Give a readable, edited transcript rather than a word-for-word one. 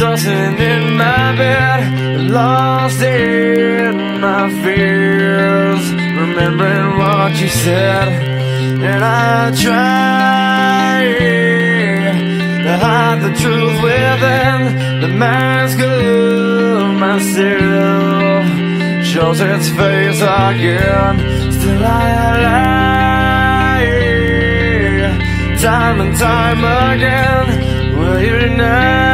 tossing in my bed, lost in my fears, remembering what you said. And I try to hide the truth within. The mask of myself shows its face again. Still I lie, time and time again. Will you deny